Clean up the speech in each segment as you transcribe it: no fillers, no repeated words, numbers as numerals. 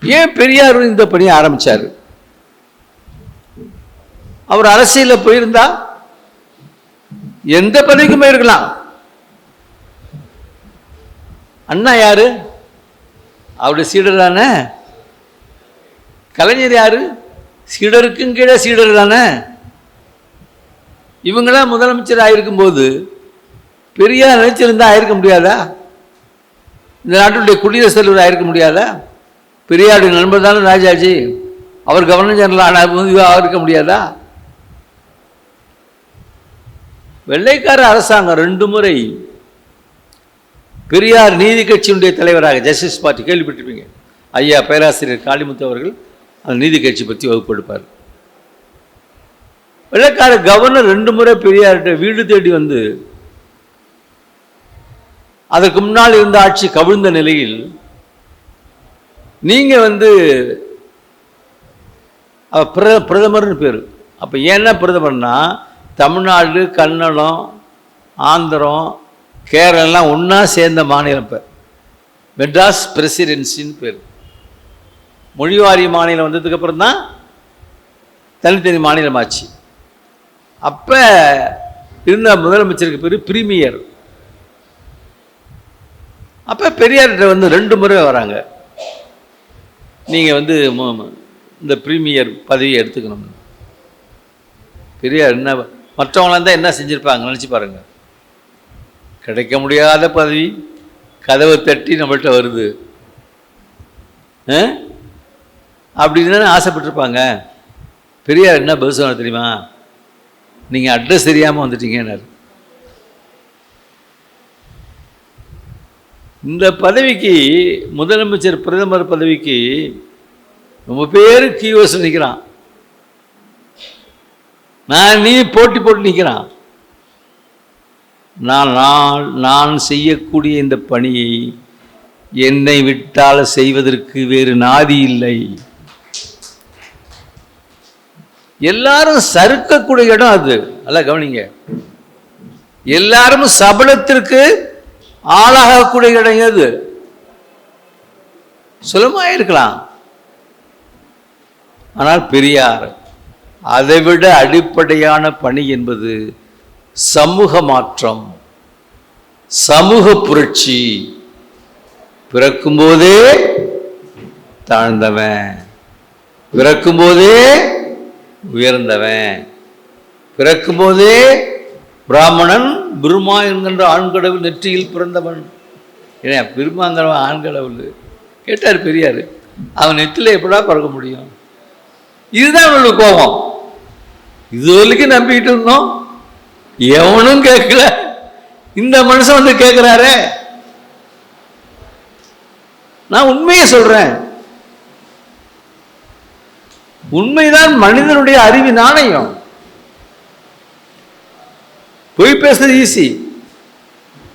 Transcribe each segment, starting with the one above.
ஏன் பெரியார் இந்த பணியை ஆரம்பிச்சார்? அவர் அரசியலில் போயிருந்தா எந்த பதவிக்கும் போயிருக்கலாம். அண்ணா யாரு? அவருடைய சீடர் தானே. கலைஞர் யாரு? சீடருக்கும் கீழே சீடர் தானே. இவங்களாம் முதலமைச்சர் ஆயிருக்கும் போது பெரியார் நினைச்சிருந்தா ஆயிருக்க முடியாதா? இந்த நாட்டுடைய குடியரசுத் தலைவர் ஆயிருக்க முடியாதா? பெரியாருடைய நண்பர் தானே ராஜாஜி. அவர் கவர்னர் ஜெனரல் இருக்க முடியாதா? வெள்ளைக்கார அரசாங்கம் 2 முறை பெரியார் நீதி கட்சியினுடைய தலைவராக, ஜஸ்டிஸ் பார்ட்டி கேள்விப்பட்டிருப்பீங்க, ஐயா பேராசிரியர் காளிமுத்து அவர்கள் அந்த நீதி கட்சி பற்றி வகுப்பு எடுப்பார். வெள்ளைக்கார கவர்னர் 2 முறை பெரியார்கிட்ட வீடு தேடி வந்து, அதற்கு முன்னால் இருந்த ஆட்சி கவிழ்ந்த நிலையில் நீங்க பிரதமர்னு பேர். அப்ப ஏன்னா பிரதமர்னா தமிழ்நாடு, கன்னடம், ஆந்திரம், கேரளெல்லாம் ஒன்றா சேர்ந்த மாநிலம். பேர் மெட்ராஸ் பிரசிடென்சின்னு பேர். மொழிவாரி மாநிலம் வந்ததுக்கு அப்புறம் தான் தனித்தனி மாநிலம் ஆச்சு. அப்ப இருந்த முதலமைச்சருக்கு பேர் பிரீமியர். அப்ப பெரியார்கிட்ட 2 முறை வராங்க, நீங்க இந்த பிரீமியர் பதவியை எடுத்துக்கணும். பெரியார் என்ன, மற்றவங்களாம் தான் என்ன செஞ்சிருப்பாங்க நினைச்சு பாருங்க. கிடைக்க முடியாத பதவி கதவை தட்டி நம்மள்கிட்ட வருது அப்படின்னு ஆசைப்பட்டிருப்பாங்க. பெரியார் என்ன பதில் சொன்னார் தெரியுமா? நீங்கள் அட்ரஸ் தெரியாமல் வந்துட்டீங்கன்னாரு. இந்த பதவிக்கு, முதலமைச்சர் பிரதமர் பதவிக்கு ரொம்ப பேர் கீவர்ஸ் நிற்கிறான். நீ போட்டி போட்டு நிற்கிறான். நான் செய்யக்கூடிய இந்த பணியை என்னை விட்டால் செய்வதற்கு வேறு நாதி இல்லை. எல்லாரும் சறுக்கக்கூடிய இடம் அது. அல்ல கவனிங்க, எல்லாரும் சபலத்திற்கு ஆளாகக்கூடிய இடம் அது. சுலமாக இருக்கலாம். ஆனால் பெரியார் அதைவிட அடிப்படையான பணி என்பது சமூக மாற்றம், சமூக புரட்சி. பிறக்கும்போதே தாழ்ந்தவன், பிறக்கும்போதே உயர்ந்தவன், பிறக்கும்போதே பிராமணன், பிரம்மா என்கின்ற ஆண்கடவுள் நெற்றியில் பிறந்தவன். ஏன்னா பிரம்மாங்கிறவன் ஆண்கடவுள். கேட்டார் பெரியார், அவன் நெற்றில எப்படா பிறக்க முடியும்? இதுதான் அவனுக்கு கோபம். இது வரைக்கும் நம்பிக்கிட்டு இருந்தோம், எவனும் கேட்கல. இந்த மனுஷன் கேட்கிறாரே. நான் உண்மையை சொல்றேன். உண்மைதான் மனிதனுடைய அறிவு நாணயம். பொய் பேசுறது ஈஸி,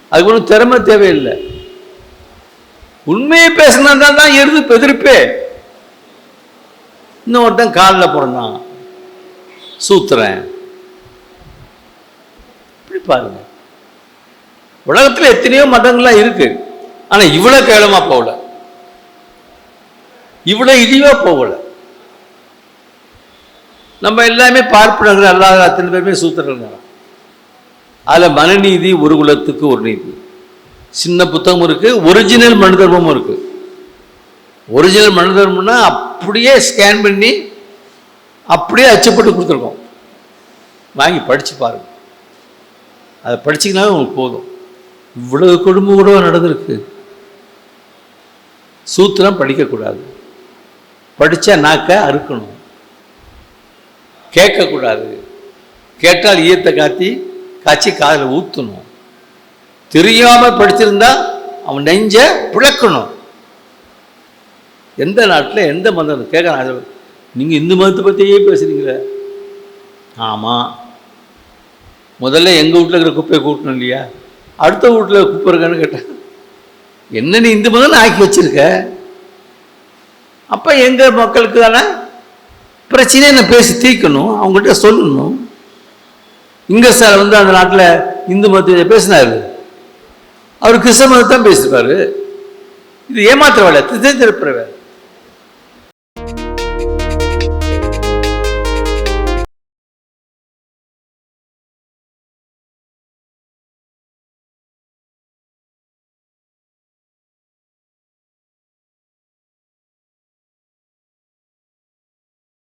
அதுக்கு ஒன்றும் திறமை தேவையில்லை. உண்மையை பேசினா தான் எதிர்ப்பே. இன்னொருத்தன் காலில் பிறந்தான், சூத்துறேன். இப்படி பாருங்க, உலகத்தில் எத்தனையோ மதங்கள்லாம் இருக்கு. ஆனா இவ்வளவு கேவலமா போகல, இவ்வளவு இழிவா போகல. நம்ம எல்லாமே பார்ப்பனர்கள், அல்லாத அத்தனை பேருமே சூத்திரர்கள். அதில் மனநீதி, ஒரு குலத்துக்கு ஒரு நீதி, சின்ன புத்தகம் இருக்கு. ஒரிஜினல் மனு தர்மமும் இருக்கு. ஒரிஜினல் மனு தர்மம்னா அப்படியே ஸ்கேன் பண்ணி அப்படியே அச்சப்பட்டு கொடுத்துருக்கோம். வாங்கி படிச்சு பாருங்க. அதை படிச்சிங்கனாவே உங்களுக்கு போதும். இவ்வளவு கொடுமை கூட நடந்திருக்கு. சூத்திரம் படிக்கக்கூடாது, படித்தா நாக்க அறுக்கணும், கேட்கக்கூடாது, கேட்டால் ஈயத்தை காய்ச்சி காதில் ஊற்றணும். தெரியாமல் படிச்சிருந்தா அவன் நெஞ்ச பிளக்கணும். எந்த நாட்டில் எந்த மதம் கேட்குறான்? நீங்கள் இந்து மதத்தை பற்றியே பேசுகிறீங்களே. ஆமாம், முதல்ல எங்கள் வீட்டில் இருக்கிற குப்பையை கூட்டணும் இல்லையா? அடுத்த வீட்டில் குப்பை இருக்கான்னு கேட்டேன். என்ன நீ இந்து மதம் ஆக்கி வச்சிருக்க? அப்போ எங்கள் மக்களுக்கு தானே பிரச்சனையை நான் பேசி தீர்க்கணும், அவங்ககிட்ட சொல்லணும். இங்கே சார் அந்த நாட்டில் இந்து மதத்தை பேசினார், அவர் கிறிஸ்தவ மதத்தை தான் பேசியிருப்பாரு. இது ஏமாற்ற வேலை, திசை திருப்புற வேலை.